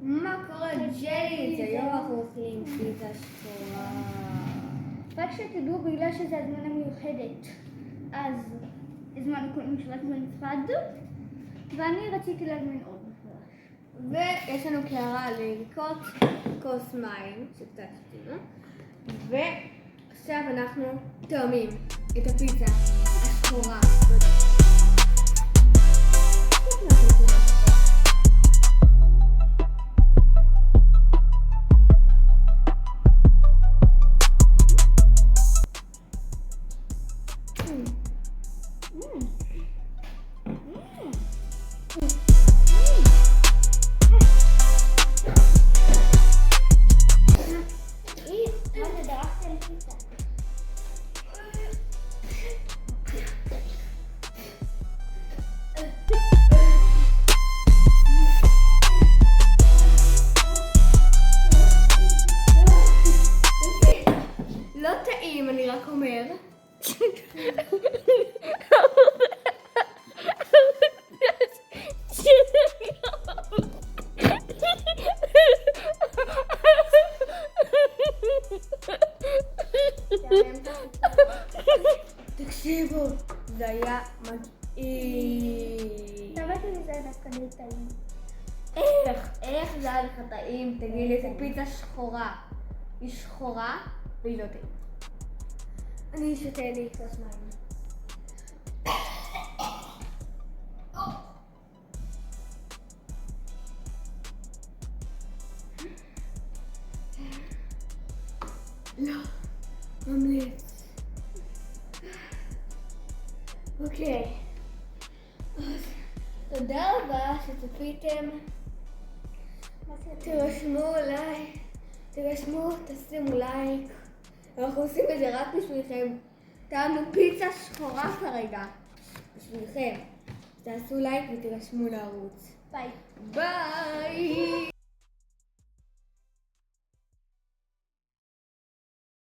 מה קורה ג'לי? היום אנחנו אוכלים פיצה שחורה. רק שתדעו, בגלל שזה הזמנה מיוחדת, אז הזמנו כל משלט בנפרד, ואני רציתי להזמין עוד מפרש. ויש לנו קערה לנקות כוס מים שקצת שתינו, ועכשיו אנחנו תואמים את הפיצה השחורה. לא טעים, אני רק אומר. תקשיבו, זה היה מגעיל. האמת שזה דווקא די טעים. איך זה היה לך טעים? תגיד לי, זה פיצה שחורה. היא שחורה והיא לא טעים. אני אשתה לי כוס מים. לא, ממליץ. אוקיי. אז תודה רבה שצפיתם. תירשמו, תשימו לייק. אנחנו עושים את זה רק בשבילכם. טעמנו פיצה שחורה כרגע. בשבילכם. תעשו לייק ותירשמו לערוץ. ביי. ביי!